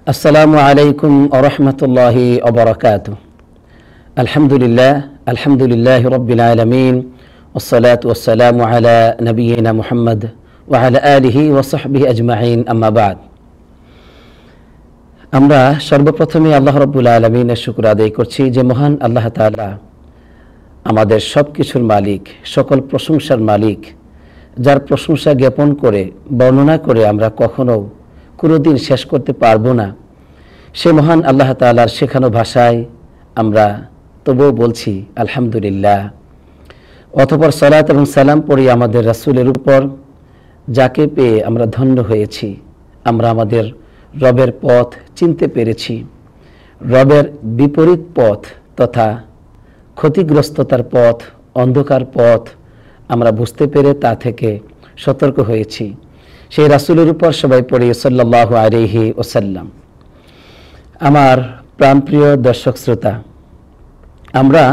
আসসালামু আলাইকুম ওয়া রাহমাতুল্লাহি ওয়া বারাকাতুহু। আলহামদুলিল্লাহি রাব্বিল আলামিন ওয়াসসালাতু ওয়াসসালামু আলা নাবিয়িনা মুহাম্মদ ওয়া আলা আলিহি ওয়া সাহবিহি আজমাইন, আম্মা বাদ। আমরা সর্বপ্রথমে আল্লাহ রাব্বুল আলামিনের শুকর আদায় করছি যে মহান আল্লাহ তাআলা আমাদের সব কিছুর মালিক, সকল প্রশংসার মালিক, যার প্রশংসা জ্ঞাপন করে বর্ণনা করে আমরা কোনোদিন শেষ করতে পারবো না। সে মহান আল্লাহ তাআলার শেখানো ভাষায় আমরা তবুও বলছি আলহামদুলিল্লাহ। অতঃপর সালাত এবং সালাম পড়ি আমাদের রাসূলের উপর, যাকে পেয়ে আমরা ধন্য হয়েছি। আমরা আমাদের রবের পথ চিনতে পেরেছি। রবের বিপরীত পথ তথা ক্ষতিগ্রস্ততার পথ, অন্ধকার পথ আমরা বুঝতে পেরে তা থেকে সতর্ক হয়েছি। সেই রাসূলের উপর সবাই পড়ি সাল্লাল্লাহু আলাইহি ওয়াসাল্লাম। আমার প্রাণপ্রিয় দর্শক শ্রোতা, আমরা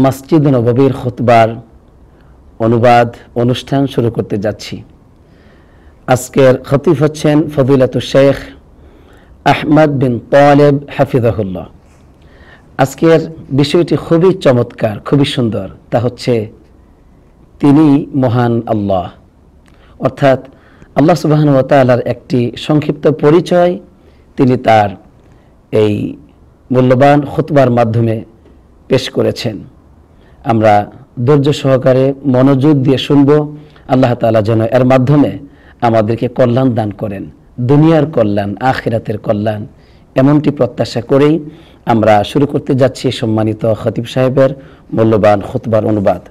মসজিদ নববীর খুতবার অনুবাদ অনুষ্ঠান শুরু করতে যাচ্ছি। আজকের খতিব হচ্ছেন ফজিলাতুল শেখ আহমদ বিন তালেব হাফিজাহুল্লাহ। আজকের বিষয়টি খুবই চমৎকার, খুবই সুন্দর। তা হচ্ছে তিনি মহান আল্লাহ, অর্থাৎ আল্লাহ সুবহানাহু ওয়া তাআলার একটি সংক্ষিপ্ত পরিচয় তিনি তার এই মূল্যবান খুতবার মাধ্যমে পেশ করেছেন। আমরা ধৈর্য সহকারে মনোযোগ দিয়ে শুনব। আল্লাহ তাআলা যেন এর মাধ্যমে আমাদেরকে কল্যাণ দান করেন, দুনিয়ার কল্যাণ, আখিরাতের কল্যাণ, এমনটি প্রত্যাশা করেই আমরা শুরু করতে যাচ্ছি সম্মানিত খতিব সাহেবের মূল্যবান খুতবার অনুবাদ।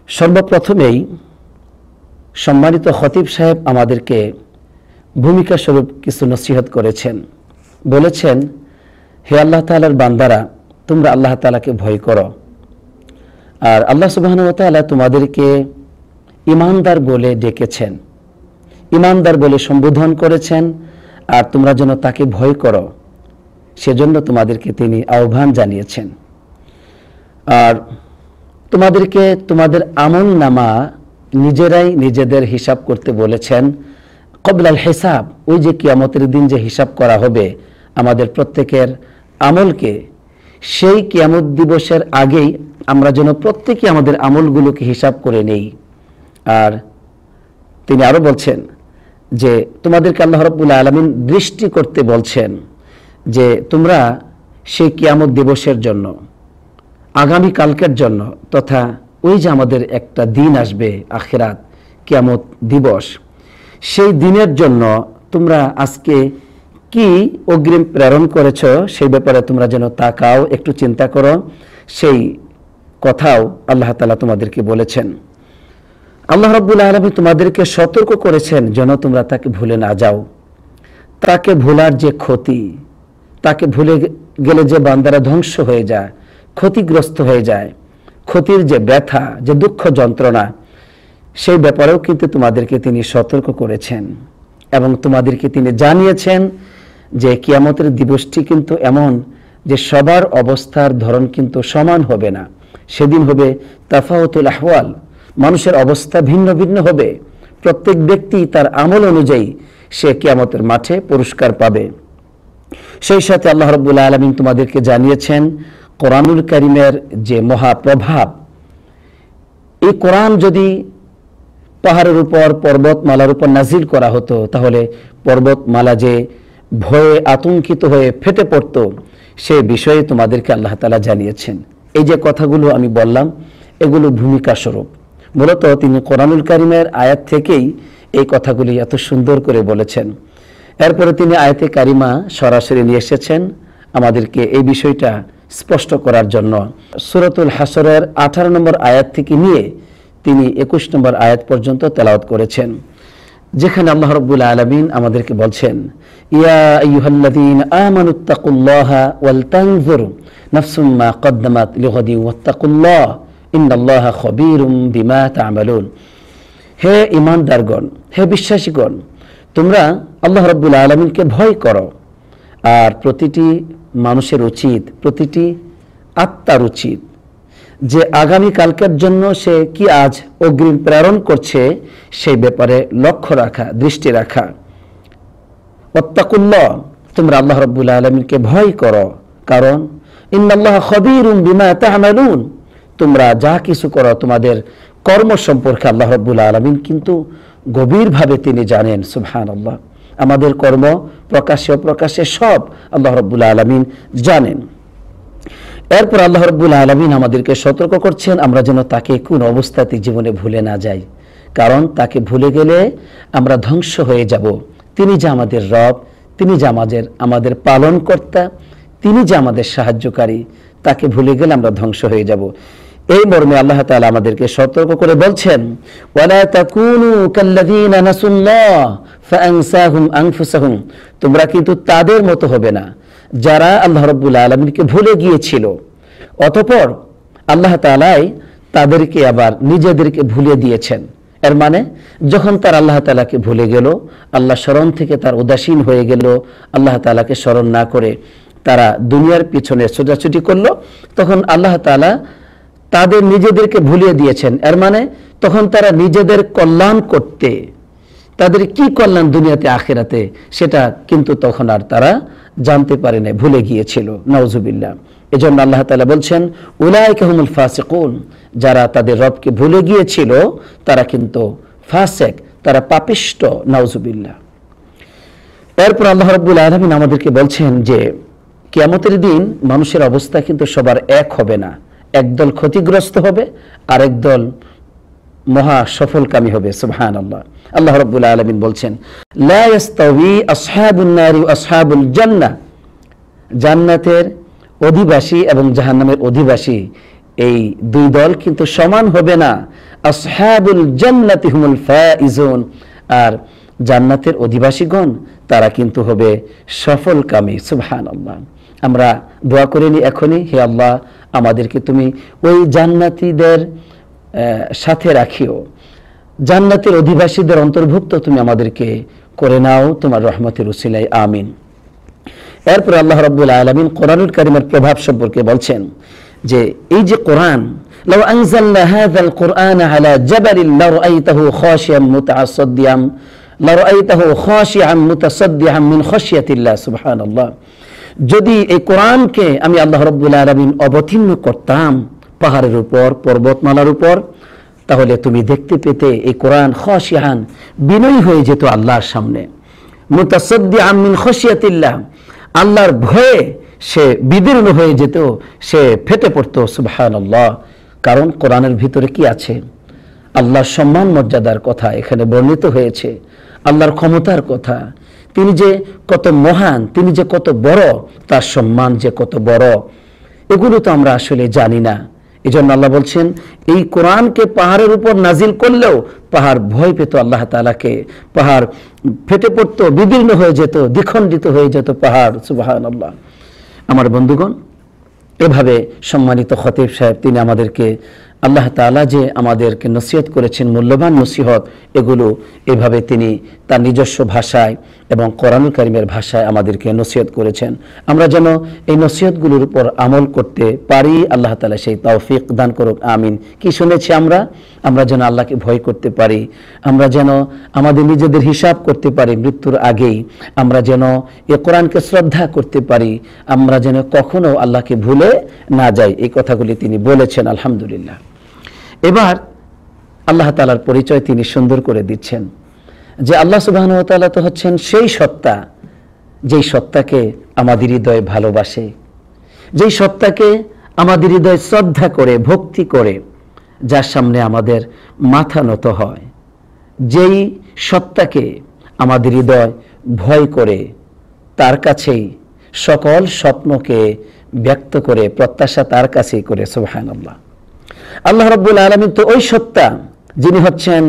সর্বপ্রথমেই সম্মানিত খতিব সাহেব আমাদেরকে ভূমিকা স্বরূপ কিছু নসিহত করেছেন। বলেছেন, হে আল্লাহ তাআলার বান্দারা, তোমরা আল্লাহ তাআলাকে ভয় করো। আর আল্লাহ সুবহানাহু ওয়া তাআলা তোমাদেরকে ঈমানদার বলে ডেকেছেন, ঈমানদার বলে সম্বোধন করেছেন। আর তোমরা যেন তাকে ভয় করো, সেজন্য তোমাদেরকে তিনি আহ্বান জানিয়েছেন। আর তোমাদেরকে তোমাদের আমলনামা নিজেরাই নিজেদের হিসাব করতে বলেছেন। কবলাল হিসাব, ওই যে কিয়ামতের দিন যে হিসাব করা হবে আমাদের প্রত্যেকের আমলকে, সেই কিয়ামত দিবসের আগেই আমরা যেন প্রত্যেকে আমাদের আমলগুলোকে হিসাব করে নেই। আর তিনি আরো বলছেন যে তোমাদেরকে আল্লাহ রাব্বুল আলামিন দৃষ্টি করতে বলছেন যে তোমরা সেই কিয়ামত দিবসের জন্য, আগামী কালকের জন্য, তথা ওই যে আমাদের একটা দিন আসবে আখিরাত, কিয়ামত দিবস, সেই দিনের জন্য তোমরা আজকে কি অগ্রিম প্রেরণ করেছ সেই ব্যাপারে তোমরা যেন তাকাও, একটু চিন্তা করো। সেই কথাও আল্লাহ তাআলা তোমাদেরকে বলেছেন। আল্লাহ রাব্বুল আলামিন তোমাদেরকে সতর্ক করেছেন যেন তোমরা তাকে ভুলে না যাও। তাকে ভোলার যে ক্ষতি, তাকে ভুলে গেলে যে বান্দারা ধ্বংস হয়ে যায়, ক্ষতিগ্রস্ত হয়ে যায়, ক্ষতির যে ব্যথা, যে দুঃখ যন্ত্রণা, সেই ব্যাপারেও কিন্তু তোমাদেরকে তিনি সতর্ক করেছেন। এবং তোমাদেরকে তিনি জানিয়েছেন যে কিয়ামতের দিবসটি কিন্তু এমন যে সবার অবস্থার ধরন কিন্তু সমান হবে না। সেদিন হবে তাফাউতুল আহওয়াল, মানুষের অবস্থা ভিন্ন ভিন্ন হবে। প্রত্যেক ব্যক্তি তার আমল অনুযায়ী সে কিয়ামতের মাঠে পুরস্কার পাবে। সেই সাথে আল্লাহ রাব্বুল আলামিন তোমাদেরকে জানিয়েছেন কোরআনুল কারীমের যে মহাপ্রভাব। এই কোরআন যদি পাহাড়ের উপর, পর্বতমালার উপর নাজিল করা হতো, তাহলে পর্বতমালা যে ভয়ে আতঙ্কিত হয়ে ফেটে পড়ত, সে বিষয়ে তোমাদেরকে আল্লাহ তাআলা জানিয়েছেন। এই যে কথাগুলো আমি বললাম, এগুলো ভূমিকা স্বরূপ। মূলত তিনি কোরআনুল কারীমের আয়াত থেকেই এই কথাগুলি এত সুন্দর করে বলেছেন। এরপরে তিনি আয়াতে কারিমা সরাসরি নিয়ে এসেছেন আমাদেরকে এই বিষয়টা স্পষ্ট করার জন্য। সূরাতুল হাসরের 18 নম্বর আয়াত থেকে নিয়ে তিনি 21 নম্বর আয়াত পর্যন্ত তেলাওয়াত করেছেন, যেখানে আল্লাহ রাব্বুল আলামিন আমাদেরকে বলছেন, ইয়া আইয়ুহাল্লাযীনা আমানুত্তাকুল্লাহা ওয়াল তানজুর নাফসুম মা কদ্দামাত লিগাদিন ওয়াত্তাকুল্লাহ ইন্নাল্লাহা খবীরুম বিমা তা'মালুন। হে ঈমানদারগণ, হে বিশ্বাসীগণ, তোমরা আল্লাহ রাব্বুল আলামিনকে ভয় করো। আর প্রতিটি মানুষের উচিত, প্রতিটি আত্মার উচিত যে আগামী কালকের জন্য সে কি আজ অগ্রিম প্রেরণ করছে সেই ব্যাপারে লক্ষ্য রাখা, দৃষ্টি রাখা। ওয়াত্তাকুল্লাহ, তোমরা আল্লাহ রাব্বুল আলামিনকে ভয় করো, কারণ ইন্নাল্লাহা খাবীরুম বিমা তা'মালুন, তোমরা যা কিছু করো তোমাদের কর্ম সম্পর্কে আল্লাহ রাব্বুল আলামিন কিন্তু গভীরভাবে তিনি জানেন। সুবহানাল্লাহ, আমাদের কর্ম প্রকাশ্যে অপ্রকাশ্যে সব আল্লাহ রাব্বুল আলামিন জানেন। এরপর আল্লাহ রাব্বুল আলামিন আমাদেরকে সতর্ক করছেন আমরা যেন তাকে কোন অবস্থাতে জীবনে ভুলে না যাই, কারণ তাকে ভুলে গেলে আমরা ধ্বংস হয়ে যাব। তিনি যে আমাদের রব, তিনি যে আমাদের পালনকর্তা, তিনি যে আমাদের সাহায্যকারী, তাকে ভুলে গেলে আমরা ধ্বংস হয়ে যাব। এই মর্মে আল্লাহ তাআলা আমাদেরকে সতর্ক করে বলছেন, ওয়ালা তাকুনু কাল্লাযীনা নাসুল্লাহ ফাআনসাহুম আনফুসাহুম, তোমরা কিন্তু তাদের মতো হবে না যারা আল্লাহ রাব্বুল আলামিনকে ভুলে গিয়েছিল, অতঃপর আল্লাহ তাআলাই তাদেরকে আবার নিজেদেরকে ভুলে দিয়েছেন। এর মানে যখন তার আল্লাহ তাআলাকে ভুলে গেল, আল্লাহ স্মরণ থেকে তার উদাসীন হয়ে গেল, আল্লাহ তাআলাকে স্মরণ না করে তারা দুনিয়ার পিছনে ছোটাছুটি করলো, তখন আল্লাহ তাআলা তাদের নিজেদেরকে ভুলিয়ে দিয়েছেন। এর মানে তখন তারা নিজেদের কল্যাণ করতে, তাদের কি কল্যাণ দুনিয়াতে আখিরাতে, সেটা কিন্তু তখন আর তারা জানতে পারে না, ভুলে গিয়েছিল। নাউজুবিল্লাহ। এজন্য আল্লাহ তাআলা বলছেন, উলাইকা হুমুল ফাসিকুন, যারা তাদের রবকে ভুলে গিয়েছিল তারা কিন্তু ফাসিক, তারা পাপিষ্ট। নাউজুবিল্লাহ। এরপর আল্লাহ রাব্বুল আলামিন আমাদেরকে বলছেন যে কিয়ামতের দিন মানুষের অবস্থা কিন্তু সবার এক হবে না, একদল ক্ষতিগ্রস্ত হবে আর একদল মহা সফলকামী হবে। সুবহানাল্লাহ। আল্লাহ রাব্বুল আলামিন বলছেন, লা ইয়াস্তাওয়ি আসহাবুন নারি ওয়া আসহাবুল জান্নাহ, জান্নাতের অধিবাসী এবং জাহান্নামের অধিবাসী এই দুই দল কিন্তু সমান হবে না। আসহাবুল জান্নাতি হুমুল ফাইজুন, আর জান্নাতের অধিবাসীগণ তারা কিন্তু হবে সফলকামী। সুবহানাল্লাহ। আমরা দোয়া করে নি এখনই, হে আল্লাহ আমাদেরকে তুমি ওই জান্নাতীদের সাথে রাখিও, জান্নাতের অধিবাসীদের অন্তর্ভুক্ত তুমি আমাদেরকে করে নাও তোমার রহমতের উসিলায়, আমিন। এরপর আল্লাহ রাব্বুল আলামিন কোরআনুল কারীমের প্রভাব সম্পর্কে বলছেন যে এই যে কোরআন, লাউ আনজালনা হাযাল কুরআনা আলা জাবালিন লারাআইতাহু খাশিয়াম মুতাসাদ্দিয়াম লারাআইতাহু খাশিআন মুতাসাদ্দিয়াম মিন খাশিয়াতিল্লাহ। সুবহানাল্লাহ। যদি এই কোরআনকে আমি আল্লাহ রাব্বুল আলামিন অবতীর্ণ করতাম পাহাড়ের উপর, পর্বতমালার উপর, তাহলে তুমি দেখতে পেতে এই কোরআন খাশিআন, বিনয়ী হয়ে যেত আল্লাহর সামনে, মুতাসাদ্দিআম মিন খাশিয়াতিল্লাহ, আল্লাহর ভয়ে সে বিদীর্ণ হয়ে যেত, সে ফেটে পড়তো। সুবহানাল্লাহ। কারণ কোরআনের ভিতরে কি আছে? আল্লাহর সম্মান মর্যাদার কথা এখানে বর্ণিত হয়েছে, আল্লাহর ক্ষমতার কথা, তিনি যে কত মহান, তিনি যে কত বড়, তার সম্মান যে কত বড়, এগুলো তো আমরা আসলে জানি না। এই জন্য আল্লাহ বলছেন এই কোরআনকে পাহাড়ের উপর নাজিল করলেও পাহাড় ভয় পেত আল্লাহ তাআলাকে, পাহাড় ফেটে পড়তো, বিদীর্ণ হয়ে যেত, দ্বিখণ্ডিত হয়ে যেত পাহাড়। সুবহানাল্লাহ। আমার বন্ধুগণ, এভাবে সম্মানিত খতিব সাহেব তিনি আমাদেরকে, আল্লাহ তাআলা যে আমাদেরকে নসিহত করেছেন, মূল্যবান নসিহত, এগুলো এভাবে তিনি তার নিজস্ব ভাষায় এবং কোরআনুল কারীমের ভাষায় আমাদেরকে নসিহত করেছেন। আমরা যেন এই নসিহতগুলোর উপর আমল করতে পারি, আল্লাহ তাআলা সেই তৌফিক দান করুক, আমিন। কি শুনেছি আমরা যেন আল্লাহকে ভয় করতে পারি, আমরা যেন আমাদের নিজেদের হিসাব করতে পারি মৃত্যুর আগেই, আমরা যেন এ কোরআনকে শ্রদ্ধা করতে পারি, আমরা যেন কখনো আল্লাহকে ভুলে না যাই। এই কথাগুলি তিনি বলেছেন। আলহামদুলিল্লাহ। এবার আল্লাহ তাআলার পরিচয় তিনি সুন্দর করে দিচ্ছেন যে আল্লাহ সুবহানাহু ওয়া তাআলা তো হচ্ছেন সেই সত্তা, যেই সত্তাকে আমাদের হৃদয় ভালোবাসে, যেই সত্তাকে আমাদের হৃদয় শ্রদ্ধা করে, ভক্তি করে, যার সামনে আমাদের মাথা নত হয়, যেই সত্তাকে আমাদের হৃদয় ভয় করে, তার কাছেই সকল স্বপ্নকে ব্যক্ত করে, প্রত্যাশা তার কাছেই করে। সুবহানাল্লাহ। আল্লাহ রাব্বুল আলামিন তো ওই সত্তা যিনি হচ্ছেন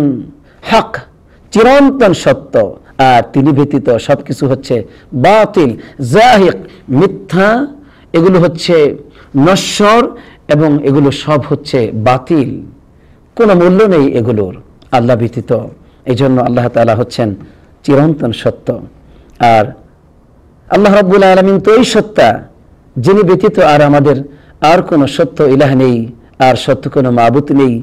হক, চিরন্তন সত্য, আর তিনি ব্যতীত সবকিছু হচ্ছে বাতিল, জাহিক, মিথ্যা, এগুলো হচ্ছে নশ্বর এবং এগুলো সব হচ্ছে বাতিল, কোনো মূল্য নেই এগুলোর আল্লাহ ব্যতীত। এই জন্য আল্লাহ তাআলা হচ্ছেন চিরন্তন সত্য। আর আল্লাহ রাব্বুল আলামিন তো ওই সত্তা যিনি ব্যতীত আর আমাদের আর কোনো সত্য ইলাহ নেই, আর সত্য কোনো মাবুদ নেই,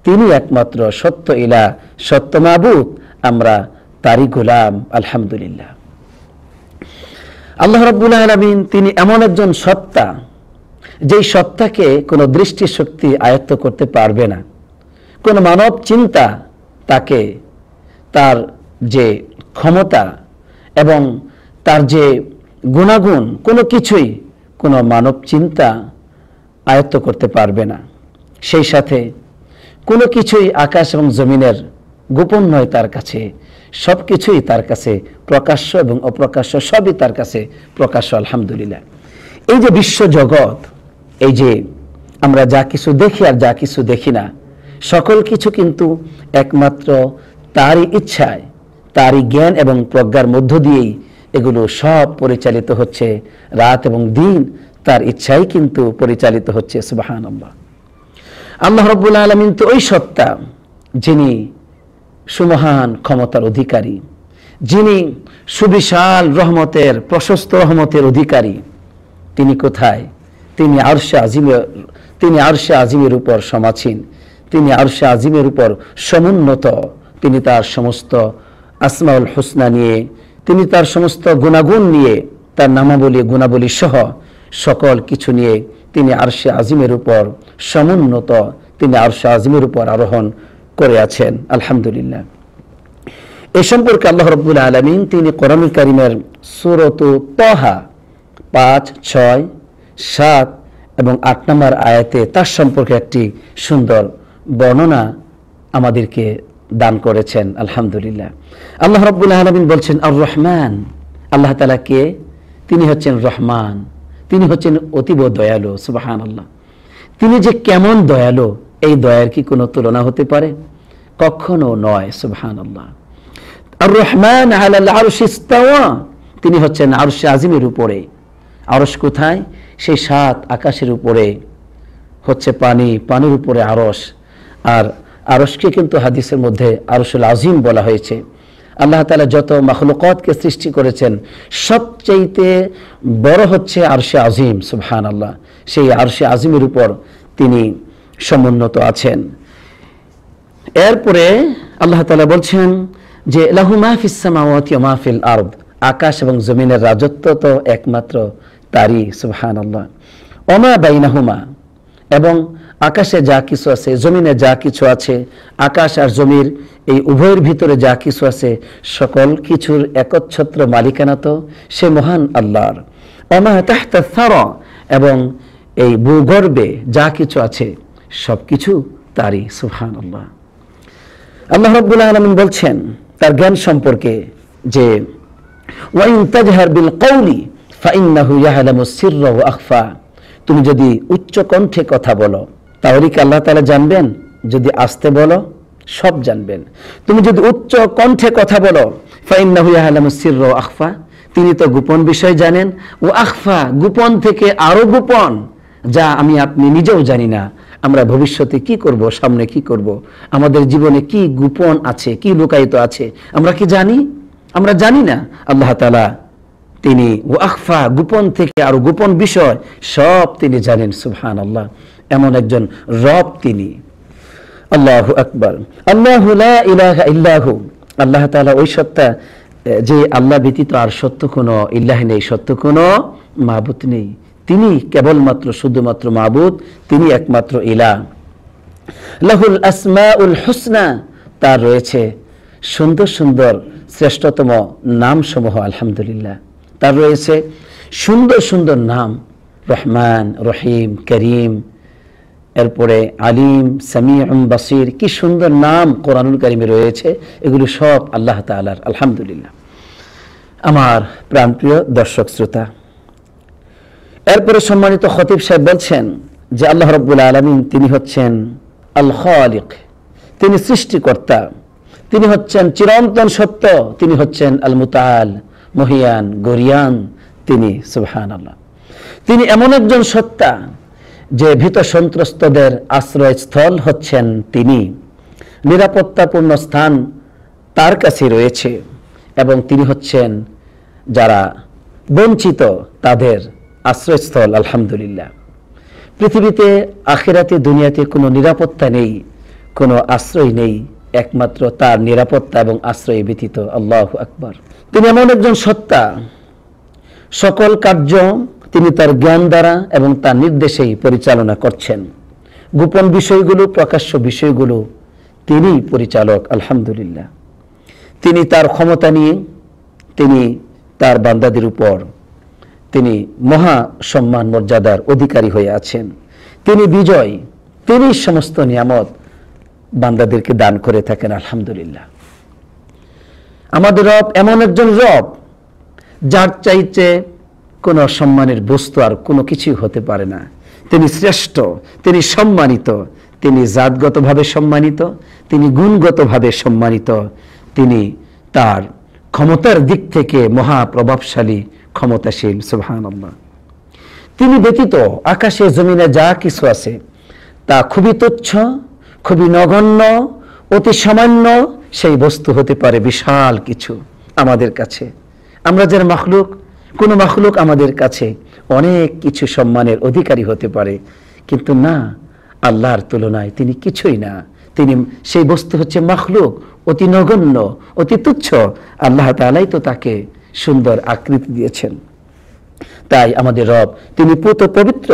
তিনি একমাত্র সত্য ইলাহ, সত্য মাবুদ, আমরা তারই গোলাম। আলহামদুলিল্লাহ। আল্লাহ রাব্বুল আলামিন তিনি এমন একজন সত্তা, যেই সত্তাকে কোনো দৃষ্টিশক্তি আয়ত্ত করতে পারবে না। কোনো মানব চিন্তা তাকে, তার যে ক্ষমতা এবং তার যে গুণাগুণ, কোনো কিছুই কোনো মানব চিন্তা আয়ত্ত করতে পারবে না। সেই সাথে কোনো কিছুই আকাশ এবং জমিনের গোপন নয় তার কাছে, সব কিছুই তার কাছে প্রকাশ্য এবং অপ্রকাশ্য, সবই তার কাছে প্রকাশ্য। আলহামদুলিল্লাহ। এই যে বিশ্বজগৎ, এই যে আমরা যা কিছু দেখি আর যা কিছু দেখি না, সকল কিছু কিন্তু একমাত্র তারই ইচ্ছায়, তারই জ্ঞান এবং প্রজ্ঞার মধ্য দিয়েই এগুলো সব পরিচালিত হচ্ছে। রাত এবং দিন তার ইচ্ছাই কিন্তু পরিচালিত হচ্ছে। সুবহানাল্লাহ। আল্লাহ রাব্বুল আলামিন তো ওই সত্তা, যিনি সুমহান ক্ষমতার অধিকারী, যিনি সুবিশাল রহমতের, প্রশস্ত রহমতের অধিকারী। তিনি কোথায়? তিনি আরশে আজিমের উপর সমাসীন, তিনি আরশে আজিমের উপর সমুন্নত। তিনি তার সমস্ত আসমাউল হুসনা নিয়ে, তিনি তার সমস্ত গুণাগুণ নিয়ে, তার নামাবলী গুণাবলী সহ সকল কিছু নিয়ে তিনি আরশে আজিমের উপর সমুন্নত, তিনি আরশে আজিমের উপর আরোহণ করে আছেন। আলহামদুলিল্লাহ। এ সম্পর্কে আল্লাহ রাব্বুল আলামিন তিনি কোরআনুল কারীমের সূরাত তাহা 5, 6, 7 এবং 8 নম্বর আয়াতে তার সম্পর্কে একটি সুন্দর বর্ণনা আমাদেরকে দান করেছেন। আলহামদুলিল্লাহ। আল্লাহ রাব্বুল আলামিন বলছেন আর রহমান। আল্লাহ তাআলা কে? তিনি হচ্ছেন রহমান, তিনি হচ্ছেন অতীব দয়ালু। সুবহানাল্লাহ। তিনি যে কেমন দয়ালু, এই দয়ার কি কোনো তুলনা হতে পারে? কখনো নয়। সুবহানাল্লাহ। আর রহমান আলাল আরশি ইস্তাওয়া, তিনি হচ্ছেন আরশে আজিমের উপরে। আরশ কোথায়? সেই 7 আকাশের উপরে হচ্ছে পানি, পানির উপরে আরশ। আর আরশকে কিন্তু হাদিসের মধ্যে আরশুল আজিম বলা হয়েছে। আল্লাহ তাআলা যত মাখলুকাতকে সৃষ্টি করেছেন, সবচেয়ে বড় হচ্ছে আরশে আজিম। সুবহানাল্লাহ। সেই আরশে আজিমের উপর তিনি সমুন্নত আছেন। এরপরে আল্লাহ তাআলা বলছেন যে লাহু মা ফিস সামাওয়াতি ওয়া মা ফিল আরদ, আকাশ এবং জমিনের রাজত্ব তো একমাত্র তারই। সুবহানাল্লাহ। ওয়া মা বাইনাহুমা, এবং আকাশে যা কিছু আছে, জমিনে যা কিছু আছে, আকাশ আর জমির এই উভয়ের ভিতরে যা কিছু আছে, সকল কিছুর একচ্ছত্র মালিকানা তো সে মহান আল্লাহর। ওয়া মা তাহতা সারা, এবং এই ভূগর্ভে যা কিছু আছে সব কিছু তারই। সুবহানাল্লাহ। আল্লাহ রাব্বুল আলামিন বলছেন তার জ্ঞান সম্পর্কে যে ওয়া ইন তাজহার বিল কওলি ফাইন্নাহু ইয়ালামুস সিররা ওয়া আখফা, তুমি যদি উচ্চ কণ্ঠে কথা বলো তাহলে কি আল্লাহ তাআলা জানবেন? যদি আস্তে বলো সব জানবেন। তুমি যদি উচ্চ কণ্ঠে কথা বলো, ফাইন্নাহু ইয়ালামুস সিররা ওয়া আখফা, তিনি তো গোপন বিষয় জানেন। ও আখফা, গোপন থেকে আরো গোপন, যা আমি আপনি নিজেও জানি না। আমরা ভবিষ্যতে কি করব, সামনে কি করব, আমাদের জীবনে কি গোপন আছে, কি লুকায়িত আছে, আমরা কি জানি? আমরা জানি না। আল্লাহ তাআলা তিনি ও আখফা, গোপন থেকে আরো গোপন বিষয় সব তিনি জানেন। সুবহানাল্লাহ। এমন একজন রব তিনি। আল্লাহু আকবার। আল্লাহু লা ইলাহা ইল্লাহু, আল্লাহ তাআলা ওই সত্তা যে আল্লাহ ব্যতীত আর সত্য কোনো ইলাহ নেই, সত্য কোনো মাবুদ নেই। তিনি কেবলমাত্র শুধুমাত্র মাবুদ, তিনি একমাত্র ইলাহ। লাহুল আসমাউল হুসনা, তার রয়েছে সুন্দর সুন্দর শ্রেষ্ঠতম নামসমূহ। আলহামদুলিল্লাহ। তার রয়েছে সুন্দর সুন্দর নাম, রহমান, রহিম, করিম, এরপরে আলিম, সামিউন, বাসির, কি সুন্দর নাম কোরআনুল কারীমে রয়েছে। এগুলো সব আল্লাহ তাআলার। আলহামদুলিল্লাহ। আমার প্রাণপ্রিয় দর্শক শ্রোতা, এরপরে সম্মানিত খতিব সাহেব বলছেন যে আল্লাহ রাব্বুল আলামিন তিনি হচ্ছেন আল খালিক, তিনি সৃষ্টিকর্তা, তিনি হচ্ছেন চিরন্তন সত্য, তিনি হচ্ছেন আল মুতাআল, মহিয়ান, গরিয়ান তিনি। সুবহানাল্লাহ। তিনি এমন একজন সত্তা যে ভীত সন্ত্রস্তদের আশ্রয়স্থল হচ্ছেন তিনি। নিরাপত্তাপূর্ণ স্থান তার কাছে রয়েছে, এবং তিনি হচ্ছেন যারা বঞ্চিত তাদের আশ্রয়স্থল। আলহামদুলিল্লাহ। পৃথিবীতে, আখিরাতে, দুনিয়াতে কোনো নিরাপত্তা নেই, কোনো আশ্রয় নেই, একমাত্র তার নিরাপত্তা এবং আশ্রয় ব্যতীত। আল্লাহু আকবার। তিনি এমন একজন সত্তা, সকল কার্য তিনি তার জ্ঞান দ্বারা এবং তার নির্দেশেই পরিচালনা করছেন। গোপন বিষয়গুলো, প্রকাশ্য বিষয়গুলো তিনি পরিচালক। আলহামদুলিল্লাহ, তিনি তার ক্ষমতা নিয়ে তিনি তার বান্দাদের উপর তিনি মহা সম্মান মর্যাদার অধিকারী হয়ে আছেন। তিনি বিজয়, তিনি সমস্ত নিয়ামত বান্দাদেরকে দান করে থাকেন। আলহামদুলিল্লাহ, আমাদের রব এমন একজন রব যার চাইতে কোনো সম্মানের বস্তু আর কোনো কিছুই হতে পারে না। তিনি শ্রেষ্ঠ, তিনি সম্মানিত, তিনি জাতগতভাবে সম্মানিত, তিনি গুণগতভাবে সম্মানিত, তিনি তার ক্ষমতার দিক থেকে মহাপ্রভাবশালী, ক্ষমতাশীল। সুবহানাল্লাহ, তিনি ব্যতীত আকাশে জমিনে যা কিছু আছে তা খুবই তুচ্ছ, খুবই নগণ্য, অতি সামান্য সেই বস্তু হতে পারে বিশাল কিছু আমাদের কাছে। আমরা যারা মাখলুক, কোনো মাখলুক আমাদের কাছে অনেক কিছু সম্মানের অধিকারী হতে পারে, কিন্তু না, আল্লাহর তুলনায় তিনি কিছুই না। তিনি সেই বস্তু হচ্ছে মাখলুক, অতি নগণ্য, অতি তুচ্ছ। আল্লাহ তাআলাই তো তাকে সুন্দর আকৃতি দিয়েছেন। তাই আমাদের রব তিনি পুত পবিত্র,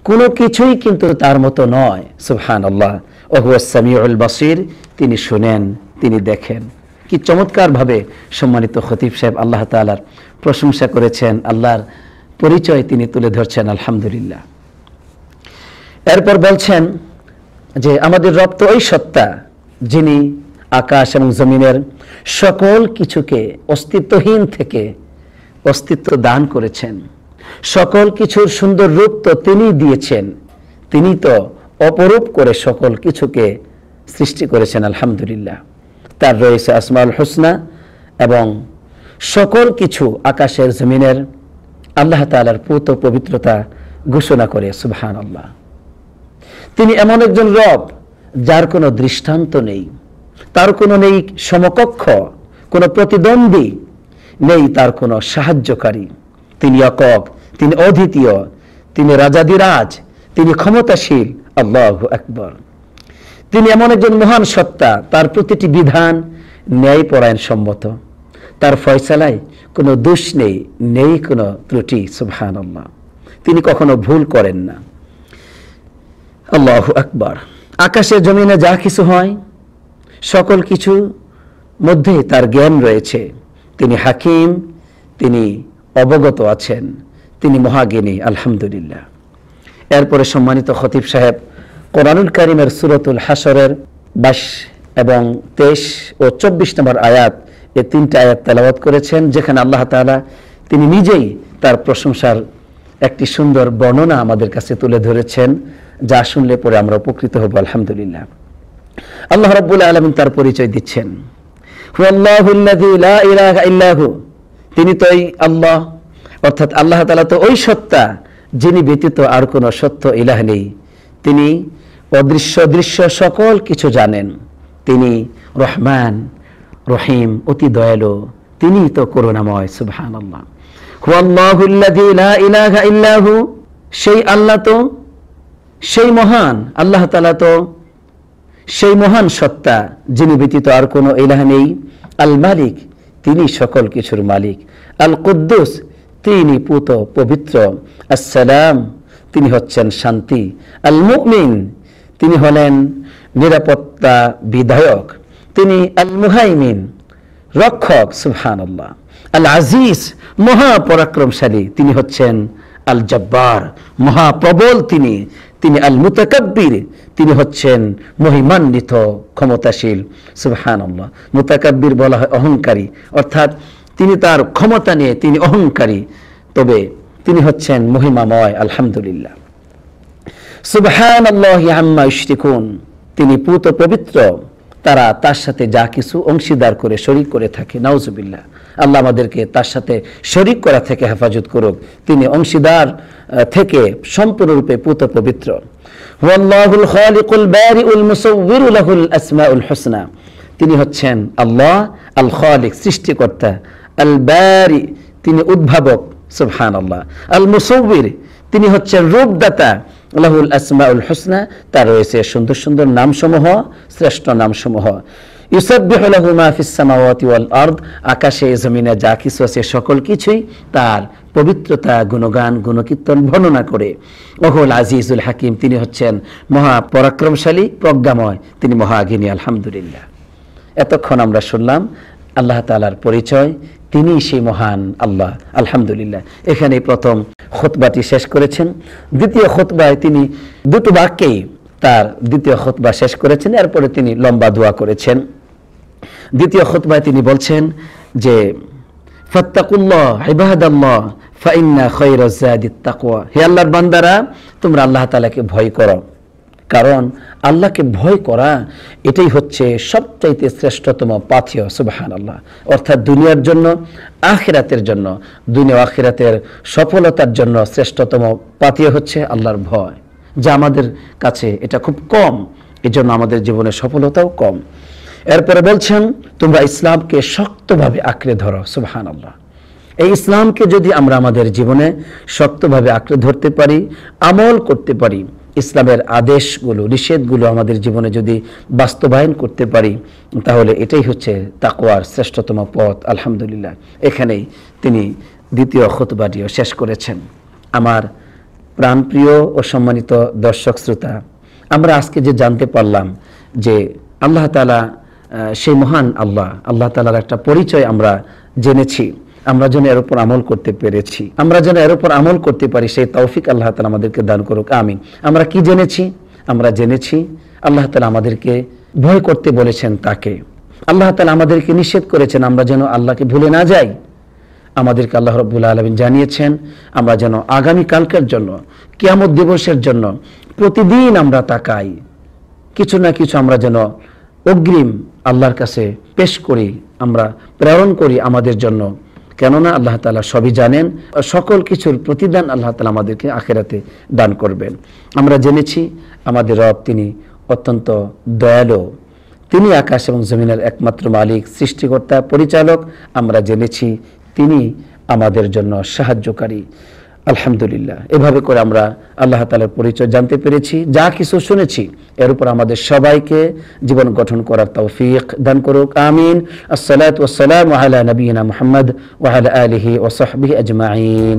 কোনো কিছুই কিন্তু তার মতো নয়। সুবহানাল্লাহ, ওয়া হুয়াস সামিউল বাসীর, তিনি শুনেন, তিনি দেখেন। কি চমৎকারভাবে সম্মানিত খতিব সাহেব আল্লাহ তাআলার প্রশংসা করেছেন, আল্লাহর পরিচয় তিনি তুলে ধরছেন। আলহামদুলিল্লাহ, এরপর বলছেন যে আমাদের রব তো ওই সত্তা যিনি আকাশ এবং জমিনের সকল কিছুকে অস্তিত্বহীন থেকে অস্তিত্ব দান করেছেন। সকল কিছুর সুন্দর রূপ তো তিনি দিয়েছেন, তিনি তো অপরূপ করে সকল কিছুকে সৃষ্টি করেছেন। আলহামদুলিল্লাহ, তার রয়েছে আসমাউল হুসনা এবং সকল কিছু আকাশের জমিনের আল্লাহ তাআলার পূত পবিত্রতা ঘোষণা করে। সুবহানাল্লাহ, তিনি এমন একজন রব যার কোনো দৃষ্টান্ত নেই, তার কোনো নেই সমকক্ষ, কোনো প্রতিদ্বন্দ্বী নেই, তার কোনো সাহায্যকারী। তিনি একক, তিনি অদ্বিতীয়, তিনি রাজাদিরাজ, তিনি ক্ষমতাশীল। আল্লাহু আকবার, তিনি এমন একজন মহান সত্তা, তার প্রতিটি বিধান ন্যায়পরায়ণ সম্মত, তার ফয়সালায় কোনো দোষ নেই, নেই কোনো ত্রুটি। সুবহানাল্লাহ, তিনি কখনো ভুল করেন না। আল্লাহু আকবার, আকাশে জমিনে যা কিছু হয় সকল কিছু মধ্যে তার জ্ঞান রয়েছে। তিনি হাকিম, তিনি অবগত আছেন, তিনি মহাজ্ঞানী। আলহামদুলিল্লাহ, এরপরে সম্মানিত খতিব সাহেব কোরআনুল কারীমের সূরাতুল হাশরের 22 এবং 23 ও 24 নম্বর আয়াত, এই তিনটা আয়াত তেলাওয়াত করেছেন, যেখানে আল্লাহ তাআলা তিনি নিজেই তার প্রশংসার একটি সুন্দর বর্ণনা আমাদের কাছে তুলে ধরেছেন, যা শুনলে পরে আমরা উপকৃত হব। আলহামদুলিল্লাহ, আল্লাহ রাব্বুল আলামিন তার পরিচয় দিচ্ছেন, হুয়াল্লাহুল্লাযী লা ইলাহা ইল্লাহু, তিনি তো এই আল্লাহ, অর্থাৎ আল্লাহ তাআলা তো ওই সত্তা যিনি ব্যতীত আর কোনো সত্য ইলাহ নেই। তিনি অদৃশ্য দৃশ্য সকল কিছু জানেন। তিনি রহমান রহিম, অতি দয়ালু, তিনি তো করুণাময়। সুবহানাল্লাহ, হুয়াল্লাহুল্লাযী লা ইলাহা ইল্লাহু, সেই আল্লাহ তো সেই মহান, আল্লাহ তাআলা তো সেই মহান সত্তা যিনি ব্যতীত আর কোনো ইলাহ নেই। আল মালিক, তিনি সকল কিছুর মালিক। আল কুদ্দুস, তিনি পুত পবিত্র। আসসালাম, তিনি হচ্ছেন শান্তি। আল মুমিন, তিনি হলেন নিরাপত্তা বিধায়ক। তিনি আল মুহাইমিন, রক্ষক। সুবহানাল্লাহ, আল আজিজ, মহাপরাক্রমশালী। তিনি হচ্ছেন আল জব্বার, মহাপ্রবল। তিনি তিনি আল মুতাকাব্বির, তিনি হচ্ছেন মহিমান্বিত, ক্ষমতাশীল। সুবহানাল্লাহ, মুতাকাব্বির বলা হয় অহংকারী, অর্থাৎ তিনি তার ক্ষমতা নিয়ে তিনি অহংকারী, তবে তিনি হচ্ছেন মহিমাময়। আলহামদুলিল্লাহ, সুবহানাল্লাহি আম্মা ইউশরিকুন, তিনি পুত পবিত্র, তারা তার সাথে যা কিছু অংশীদার করে শরীক করে থাকে। নাউজুবিল্লাহ, আল্লাহ আমাদেরকে তার সাথে শরীক করা থেকে হেফাজত করুক। তিনি অংশীদার থেকে সম্পূর্ণরূপে পুত পবিত্র। হুয়াল্লাহুল খালিকুল বারিউল মুসাউবিরু লাহুল আসমাউল হুসনা, তিনি হচ্ছেন আল্লাহ আল খালিক, সৃষ্টিকর্তা। আল বারি, তিনি উদ্ভাবক। সুবহানাল্লাহ, আল মুসাউবির, তিনি হচ্ছেন রূপদাতা। লাহুল আসমাউল হুসনা, তার রয়েছে সুন্দর সুন্দর নামসমূহ, শ্রেষ্ঠ নামসমূহ। ইউসাব্বিহু লাহু মা ফিস সামাওয়াতি ওয়াল আরদ, আকাশে জমিনে যা কিছু আছে সকল কিছুই তার পবিত্রতা, গুণগান, গুণকীর্তন বর্ণনা করে। ওহুল আজিজুল হাকিম, তিনি হচ্ছেন মহা পরাক্রমশালী, প্রজ্ঞাময়, তিনি মহাজ্ঞানী। আলহামদুলিল্লাহ। এতক্ষণ আমরা শুনলাম আল্লাহ তাআলার পরিচয়, তিনি সেই মহান আল্লাহ। আলহামদুলিল্লাহ। এখানে প্রথম খুতবাটি শেষ করেছেন। দ্বিতীয় খুতবায় তিনি দুটো বাক্যেই তার দ্বিতীয় খুতবা শেষ করেছেন, এরপরে তিনি লম্বা দোয়া করেছেন। দ্বিতীয় খুতবায় তিনি বলছেন যে ফাত্তাকুল্লাহ ইবাদাল্লাহ ফাইন্না খায়রাজ যাদিত তাকওয়া, হে আল্লাহর বান্দারা, তোমরা আল্লাহ তাআলাকে ভয় করো, কারণ আল্লাহকে ভয় করা এটাই হচ্ছে সবচাইতে শ্রেষ্ঠতম পাথেয়। সুবহানাল্লাহ। অর্থাৎ দুনিয়ার জন্য, আখিরাতের জন্য, দুনিয়া ও আখিরাতের সফলতার জন্য শ্রেষ্ঠতম পাথেয় হচ্ছে আল্লাহর ভয়, যা আমাদের কাছে এটা খুব কম, এজন্য আমাদের জীবনে সফলতাও কম। এরপরে বলছেন তোমরা ইসলামকে শক্তভাবে আঁকড়ে ধরো। সুবহানাল্লাহ। এই ইসলামকে যদি আমরা আমাদের জীবনে শক্তভাবে আঁকড়ে ধরতে পারি, আমল করতে পারি, ইসলামের আদেশগুলো, নিষেধগুলো আমাদের জীবনে যদি বাস্তবায়ন করতে পারি, তাহলে এটাই হচ্ছে তাকওয়ার শ্রেষ্ঠতম পথ। আলহামদুলিল্লাহ। এখানেই তিনি দ্বিতীয় খুতবাটিও শেষ করেছেন। আমার প্রাণপ্রিয় ও সম্মানিত দর্শক শ্রোতা, আমরা আজকে যে জানতে পারলাম যে আল্লাহ তাআলা সেই মহান আল্লাহ, আল্লাহ তাআলার একটা পরিচয় আমরা জেনেছি, আমরা যেন এর উপর আমল করতে পেরেছি, আমরা যেন এর উপর আমল করতে পারি, সেই তৌফিক আল্লাহ তাআলা আমাদেরকে দান করুক। আমিন। আমরা কি জেনেছি? আমরা জেনেছি আল্লাহ তাআলা আমাদেরকে ভয় করতে বলেছেন তাকে, আল্লাহ তাআলা আমাদেরকে নিষেধ করেছেন আমরা যেন আল্লাহকে ভুলে না যাই। আমাদেরকে আল্লাহ রাব্বুল আলামিন জানিয়েছেন আমরা যেন আগামী কালকের জন্য, কিয়ামত দিবসের জন্য প্রতিদিন আমরা তাকাই, কিছু না কিছু আমরা যেন অগ্রিম আল্লাহর কাছে পেশ করি, আমরা প্রেরণ করি আমাদের জন্য। কেননা আল্লাহ তাআলা সবই জানেন, সকল কিছুর প্রতিদান আল্লাহ তাআলা আমাদেরকে আখিরাতে দান করবেন। আমরা জেনেছি আমাদের রব তিনি অত্যন্ত দয়ালু, তিনি আকাশ এবং জমিনের একমাত্র মালিক, সৃষ্টিকর্তা, পরিচালক। আমরা জেনেছি তিনি আমাদের জন্য সাহায্যকারী। আলহামদুলিল্লাহ। এভাবে করে আমরা আল্লাহ তাআলার পরিচয় জানতে পেরেছি, যা কিছু শুনেছি এর উপর আমাদের সবাইকে জীবন গঠন করার তৌফিক দান করুক। আমিন। আসসালাতু ওয়াসসালামু আলা নবিয়িনা মুহাম্মদ ওয়া আলা আলিহি ওয়া সাহবিহি আজমাইন।